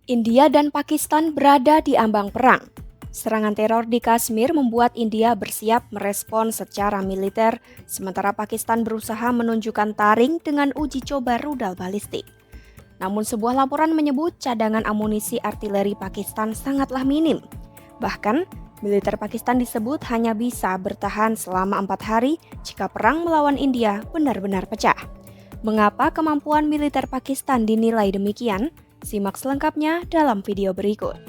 India dan Pakistan berada di ambang perang. Serangan teror di Kashmir membuat India bersiap merespon secara militer, sementara Pakistan berusaha menunjukkan taring dengan uji coba rudal balistik. Namun sebuah laporan menyebut cadangan amunisi artileri Pakistan sangatlah minim. Bahkan, militer Pakistan disebut hanya bisa bertahan selama 4 hari jika perang melawan India benar-benar pecah. Mengapa kemampuan militer Pakistan dinilai demikian? Simak selengkapnya dalam video berikut.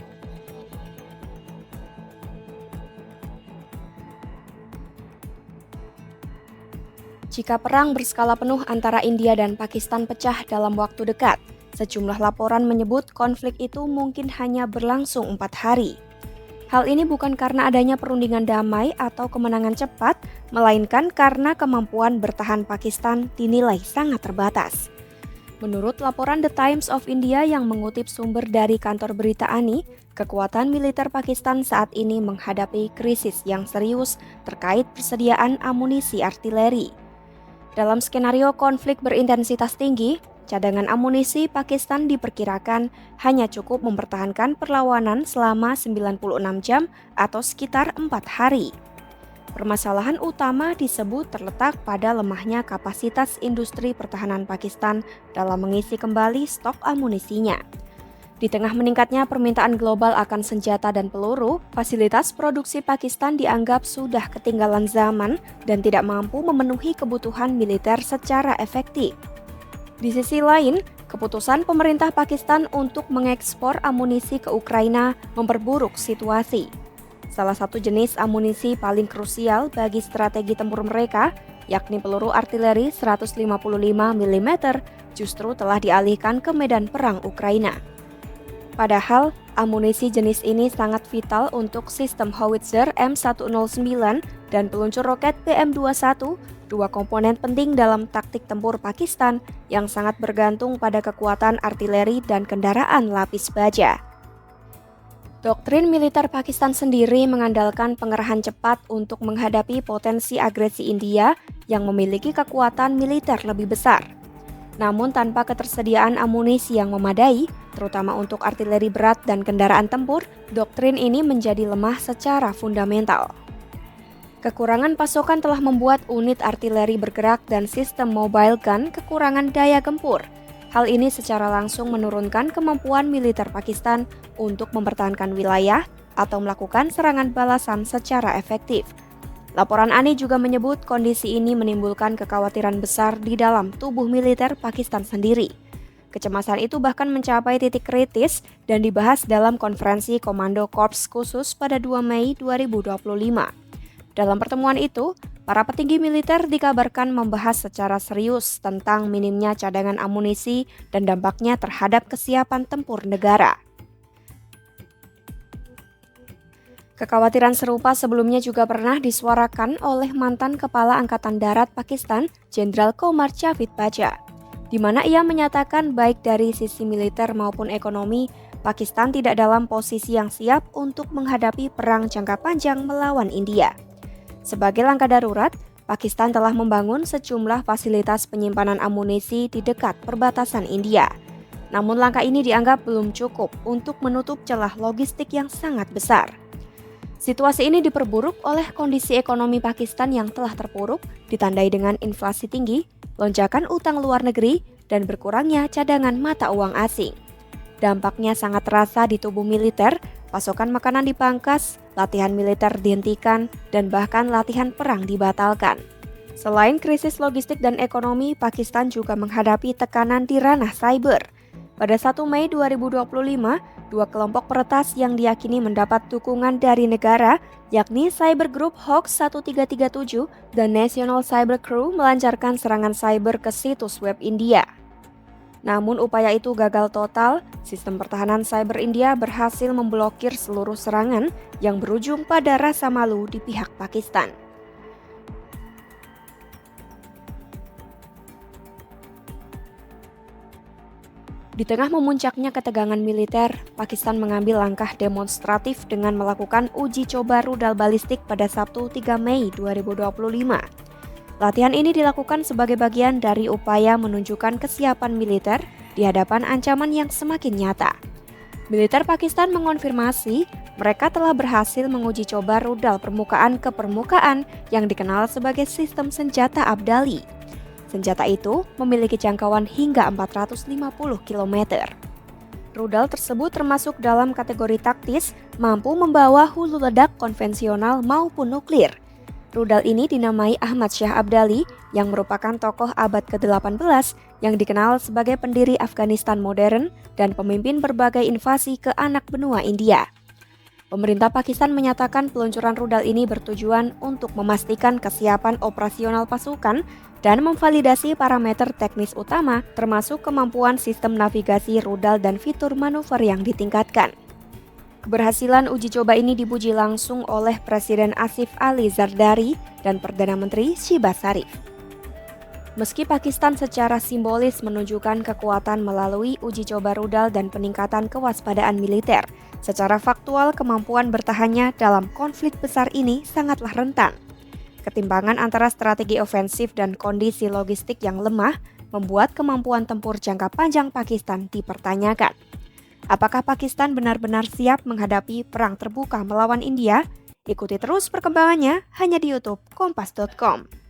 Jika perang berskala penuh antara India dan Pakistan pecah dalam waktu dekat, sejumlah laporan menyebut konflik itu mungkin hanya berlangsung 4 hari. Hal ini bukan karena adanya perundingan damai atau kemenangan cepat, melainkan karena kemampuan bertahan Pakistan dinilai sangat terbatas. Menurut laporan The Times of India yang mengutip sumber dari kantor berita ANI, kekuatan militer Pakistan saat ini menghadapi krisis yang serius terkait persediaan amunisi artileri. Dalam skenario konflik berintensitas tinggi, cadangan amunisi Pakistan diperkirakan hanya cukup mempertahankan perlawanan selama 96 jam atau sekitar 4 hari. Permasalahan utama disebut terletak pada lemahnya kapasitas industri pertahanan Pakistan dalam mengisi kembali stok amunisinya. Di tengah meningkatnya permintaan global akan senjata dan peluru, fasilitas produksi Pakistan dianggap sudah ketinggalan zaman dan tidak mampu memenuhi kebutuhan militer secara efektif. Di sisi lain, keputusan pemerintah Pakistan untuk mengekspor amunisi ke Ukraina memperburuk situasi. Salah satu jenis amunisi paling krusial bagi strategi tempur mereka, yakni peluru artileri 155 mm, justru telah dialihkan ke medan perang Ukraina. Padahal, amunisi jenis ini sangat vital untuk sistem howitzer M109 dan peluncur roket BM-21, dua komponen penting dalam taktik tempur Pakistan yang sangat bergantung pada kekuatan artileri dan kendaraan lapis baja. Doktrin militer Pakistan sendiri mengandalkan pengerahan cepat untuk menghadapi potensi agresi India yang memiliki kekuatan militer lebih besar. Namun tanpa ketersediaan amunisi yang memadai, terutama untuk artileri berat dan kendaraan tempur, doktrin ini menjadi lemah secara fundamental. Kekurangan pasokan telah membuat unit artileri bergerak dan sistem mobile gun kekurangan daya gempur. Hal ini secara langsung menurunkan kemampuan militer Pakistan untuk mempertahankan wilayah atau melakukan serangan balasan secara efektif. Laporan ANI juga menyebut kondisi ini menimbulkan kekhawatiran besar di dalam tubuh militer Pakistan sendiri. Kecemasan itu bahkan mencapai titik kritis dan dibahas dalam konferensi Komando Korps Khusus pada 2 Mei 2025. Dalam pertemuan itu, para petinggi militer dikabarkan membahas secara serius tentang minimnya cadangan amunisi dan dampaknya terhadap kesiapan tempur negara. Kekhawatiran serupa sebelumnya juga pernah disuarakan oleh mantan Kepala Angkatan Darat Pakistan, Jenderal Qamar Javed Bajwa, di mana ia menyatakan baik dari sisi militer maupun ekonomi, Pakistan tidak dalam posisi yang siap untuk menghadapi perang jangka panjang melawan India. Sebagai langkah darurat, Pakistan telah membangun sejumlah fasilitas penyimpanan amunisi di dekat perbatasan India. Namun langkah ini dianggap belum cukup untuk menutup celah logistik yang sangat besar. Situasi ini diperburuk oleh kondisi ekonomi Pakistan yang telah terpuruk, ditandai dengan inflasi tinggi, lonjakan utang luar negeri, dan berkurangnya cadangan mata uang asing. Dampaknya sangat terasa di tubuh militer, pasokan makanan dipangkas, latihan militer dihentikan, dan bahkan latihan perang dibatalkan. Selain krisis logistik dan ekonomi, Pakistan juga menghadapi tekanan di ranah cyber. Pada 1 Mei 2025, dua kelompok peretas yang diyakini mendapat dukungan dari negara, yakni Cyber Group Hoax 1337 dan National Cyber Crew melancarkan serangan cyber ke situs web India. Namun upaya itu gagal total, sistem pertahanan cyber India berhasil memblokir seluruh serangan yang berujung pada rasa malu di pihak Pakistan. Di tengah memuncaknya ketegangan militer, Pakistan mengambil langkah demonstratif dengan melakukan uji coba rudal balistik pada Sabtu 3 Mei 2025. Latihan ini dilakukan sebagai bagian dari upaya menunjukkan kesiapan militer di hadapan ancaman yang semakin nyata. Militer Pakistan mengonfirmasi mereka telah berhasil menguji coba rudal permukaan ke permukaan yang dikenal sebagai sistem senjata Abdali. Senjata itu memiliki jangkauan hingga 450 km. Rudal tersebut termasuk dalam kategori taktis, mampu membawa hulu ledak konvensional maupun nuklir. Rudal ini dinamai Ahmad Shah Abdali yang merupakan tokoh abad ke-18 yang dikenal sebagai pendiri Afghanistan modern dan pemimpin berbagai invasi ke anak benua India. Pemerintah Pakistan menyatakan peluncuran rudal ini bertujuan untuk memastikan kesiapan operasional pasukan dan memvalidasi parameter teknis utama termasuk kemampuan sistem navigasi rudal dan fitur manuver yang ditingkatkan. Keberhasilan uji coba ini dipuji langsung oleh Presiden Asif Ali Zardari dan Perdana Menteri Shehbaz Sharif. Meski Pakistan secara simbolis menunjukkan kekuatan melalui uji coba rudal dan peningkatan kewaspadaan militer, secara faktual kemampuan bertahannya dalam konflik besar ini sangatlah rentan. Ketimpangan antara strategi ofensif dan kondisi logistik yang lemah membuat kemampuan tempur jangka panjang Pakistan dipertanyakan. Apakah Pakistan benar-benar siap menghadapi perang terbuka melawan India? Ikuti terus perkembangannya hanya di YouTube Kompas.com.